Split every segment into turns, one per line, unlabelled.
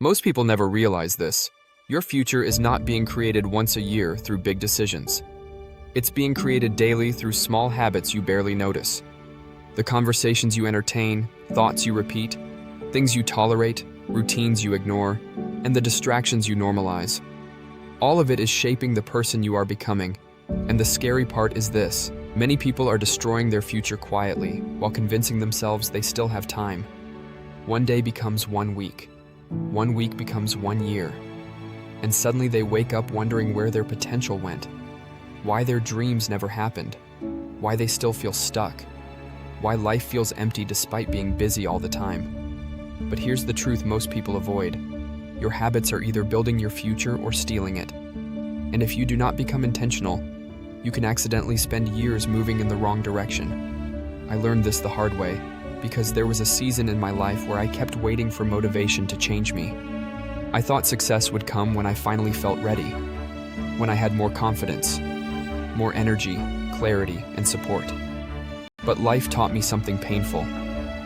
Most people never realize this. Your future is not being created once a year through big decisions. It's being created daily through small habits you barely notice. The conversations you entertain, thoughts you repeat, things you tolerate, routines you ignore, and the distractions you normalize. All of it is shaping the person you are becoming. And the scary part is this: many people are destroying their future quietly while convincing themselves they still have time. One day becomes 1 week. 1 week becomes 1 year. And suddenly they wake up wondering where their potential went, why their dreams never happened, why they still feel stuck, why life feels empty despite being busy all the time. But here's the truth most people avoid. Your habits are either building your future or stealing it. And if you do not become intentional, you can accidentally spend years moving in the wrong direction. I learned this the hard way, because there was a season in my life where I kept waiting for motivation to change me. I thought success would come when I finally felt ready, when I had more confidence, more energy, clarity, and support. But life taught me something painful.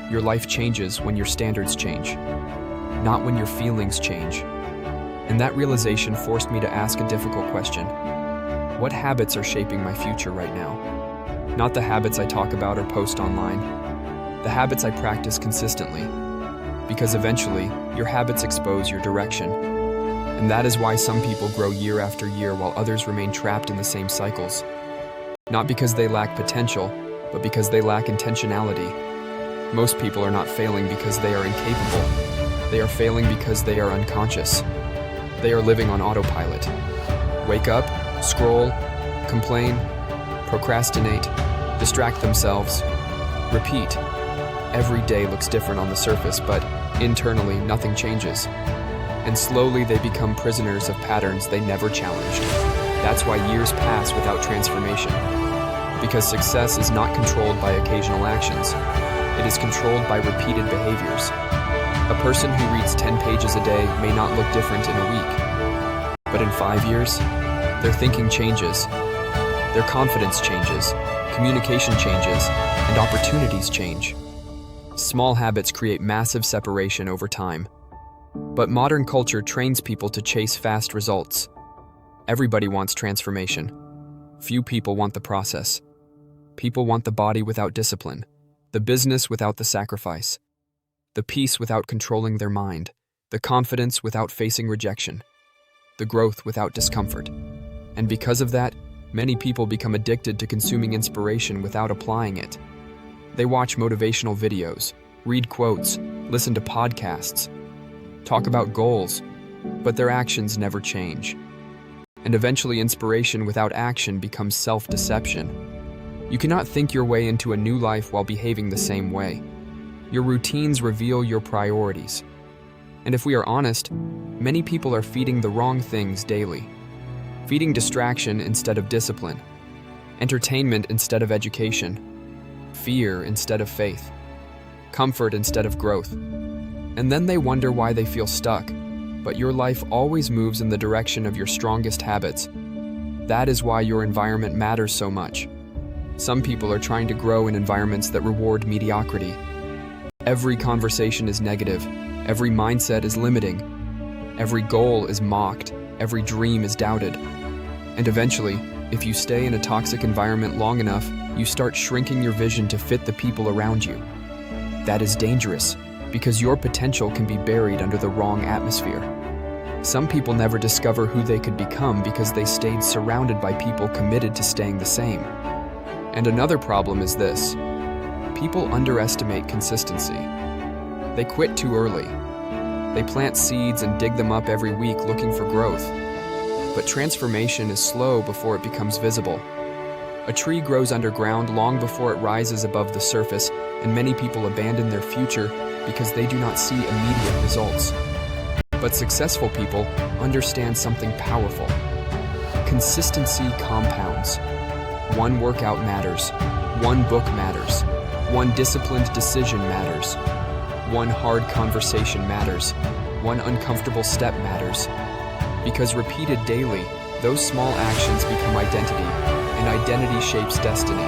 Your life changes when your standards change, not when your feelings change. And that realization forced me to ask a difficult question. What habits are shaping my future right now? Not the habits I talk about or post online. The habits I practice consistently. Because eventually, your habits expose your direction. And that is why some people grow year after year while others remain trapped in the same cycles. Not because they lack potential, but because they lack intentionality. Most people are not failing because they are incapable. They are failing because they are unconscious. They are living on autopilot. Wake up, scroll, complain, procrastinate, distract themselves, repeat. Every day looks different on the surface, but internally nothing changes. And slowly they become prisoners of patterns they never challenged. That's why years pass without transformation. Because success is not controlled by occasional actions. It is controlled by repeated behaviors. A person who reads 10 pages a day may not look different in a week. But in 5 years, their thinking changes, their confidence changes, communication changes, and opportunities change. Small habits create massive separation over time. But modern culture trains people to chase fast results. Everybody wants transformation. Few people want the process. People want the body without discipline, the business without the sacrifice, the peace without controlling their mind, the confidence without facing rejection, the growth without discomfort. And because of that, many people become addicted to consuming inspiration without applying it. They watch motivational videos, read quotes, listen to podcasts, talk about goals, but their actions never change. And eventually inspiration without action becomes self-deception. You cannot think your way into a new life while behaving the same way. Your routines reveal your priorities. And if we are honest, many people are feeding the wrong things daily. Feeding distraction instead of discipline, entertainment instead of education, fear instead of faith, comfort instead of growth. And then they wonder why they feel stuck. But your life always moves in the direction of your strongest habits. That is why your environment matters so much. Some people are trying to grow in environments that reward mediocrity. Every conversation is negative. Every mindset is limiting. Every goal is mocked. Every dream is doubted. And eventually, if you stay in a toxic environment long enough, you start shrinking your vision to fit the people around you. That is dangerous, because your potential can be buried under the wrong atmosphere. Some people never discover who they could become because they stayed surrounded by people committed to staying the same. And another problem is this: people underestimate consistency. They quit too early. They plant seeds and dig them up every week looking for growth. But transformation is slow before it becomes visible. A tree grows underground long before it rises above the surface, and many people abandon their future because they do not see immediate results. But successful people understand something powerful. Consistency compounds. One workout matters. One book matters. One disciplined decision matters. One hard conversation matters. One uncomfortable step matters. Because repeated daily, those small actions become identity, and identity shapes destiny.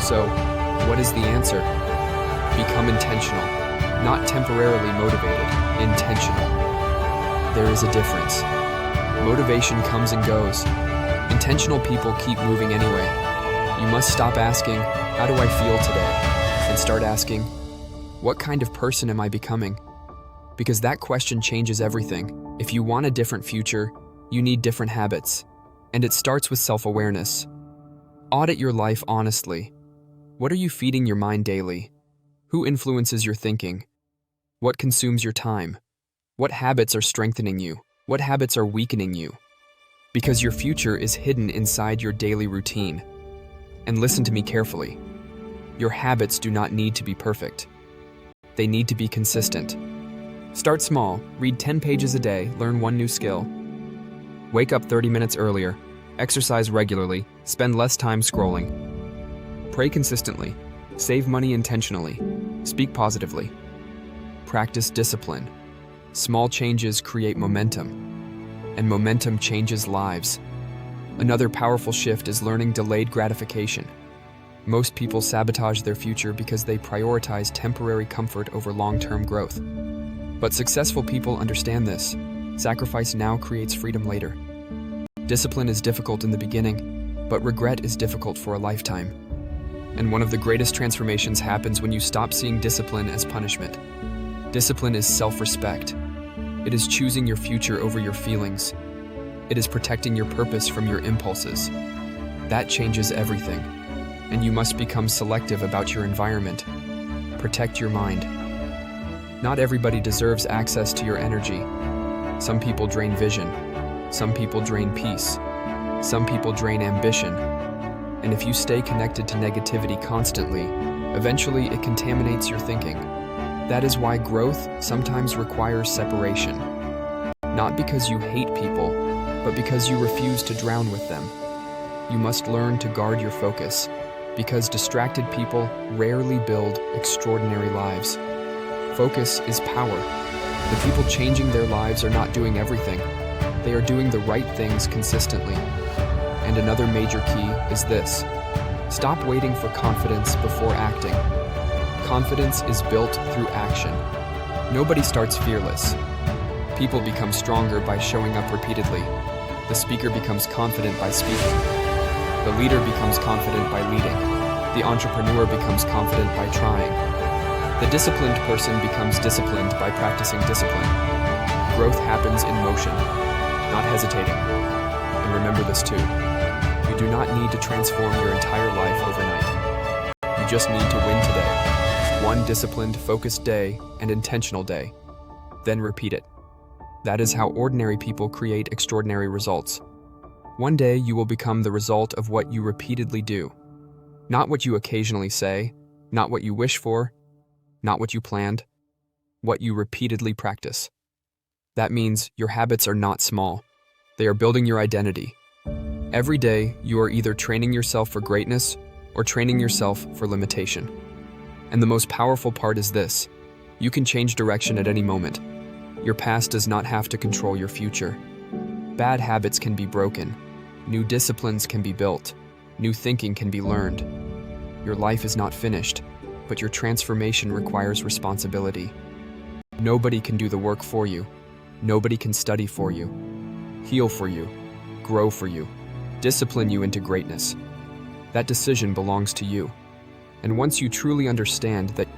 So, what is the answer? Become intentional. Not temporarily motivated, intentional. there is a difference. Motivation comes and goes. Intentional people keep moving anyway. You must stop asking, how do I feel today? And start asking, what kind of person am I becoming? Because that question changes everything. If you want a different future, you need different habits. And it starts with self-awareness. Audit your life honestly. What are you feeding your mind daily? Who influences your thinking? What consumes your time? What habits are strengthening you? What habits are weakening you? Because your future is hidden inside your daily routine. And listen to me carefully. Your habits do not need to be perfect. They need to be consistent. Start small, read 10 pages a day, learn one new skill. Wake up 30 minutes earlier, exercise regularly, spend less time scrolling. Pray consistently, save money intentionally, speak positively. Practice discipline. Small changes create momentum, and momentum changes lives. Another powerful shift is learning delayed gratification. Most people sabotage their future because they prioritize temporary comfort over long-term growth. But successful people understand this. Sacrifice now creates freedom later. Discipline is difficult in the beginning, but regret is difficult for a lifetime. And one of the greatest transformations happens when you stop seeing discipline as punishment. Discipline is self-respect. It is choosing your future over your feelings. It is protecting your purpose from your impulses. That changes everything. And you must become selective about your environment. Protect your mind. Not everybody deserves access to your energy. Some people drain vision. Some people drain peace. Some people drain ambition. And if you stay connected to negativity constantly, eventually it contaminates your thinking. That is why growth sometimes requires separation. Not because you hate people, but because you refuse to drown with them. You must learn to guard your focus, because distracted people rarely build extraordinary lives. Focus is power. The people changing their lives are not doing everything. They are doing the right things consistently. And another major key is this. Stop waiting for confidence before acting. Confidence is built through action. Nobody starts fearless. People become stronger by showing up repeatedly. The speaker becomes confident by speaking. The leader becomes confident by leading. The entrepreneur becomes confident by trying. The disciplined person becomes disciplined by practicing discipline. Growth happens in motion, not hesitating. And remember this too. You do not need to transform your entire life overnight. You just need to win today. One disciplined, focused day and intentional day. Then repeat it. That is how ordinary people create extraordinary results. One day you will become the result of what you repeatedly do. Not what you occasionally say, not what you wish for, not what you planned, what you repeatedly practice. That means your habits are not small. They are building your identity. Every day, you are either training yourself for greatness or training yourself for limitation. And the most powerful part is this. You can change direction at any moment. Your past does not have to control your future. Bad habits can be broken. New disciplines can be built. New thinking can be learned. Your life is not finished, but your transformation requires responsibility. Nobody can do the work for you. Nobody can study for you, heal for you, grow for you, discipline you into greatness. That decision belongs to you. And once you truly understand that,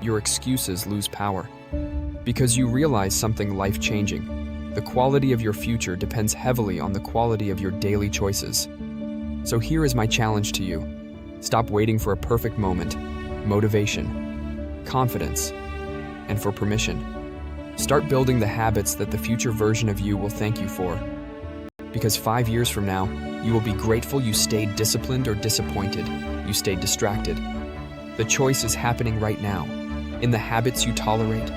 your excuses lose power. Because you realize something life-changing. The quality of your future depends heavily on the quality of your daily choices. So here is my challenge to you. Stop waiting for a perfect moment, motivation, confidence, and for permission. Start building the habits that the future version of you will thank you for. Because 5 years from now, you will be grateful you stayed disciplined or disappointed, you stayed distracted. The choice is happening right now, in the habits you tolerate,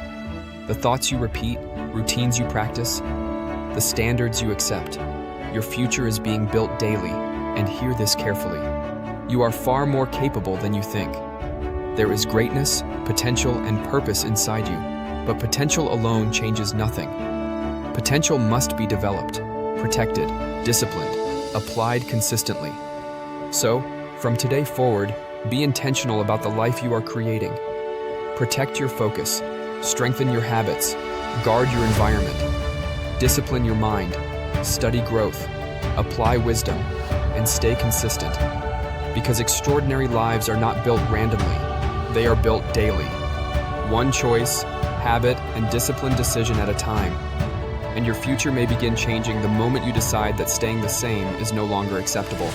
the thoughts you repeat, routines you practice, the standards you accept. Your future is being built daily, and hear this carefully. You are far more capable than you think. There is greatness, potential, and purpose inside you, but potential alone changes nothing. Potential must be developed, protected, disciplined, applied consistently. So, from today forward, be intentional about the life you are creating. Protect your focus, strengthen your habits, guard your environment. Discipline your mind, study growth, apply wisdom, and stay consistent. Because extraordinary lives are not built randomly, they are built daily. One choice, habit, and disciplined decision at a time. And your future may begin changing the moment you decide that staying the same is no longer acceptable.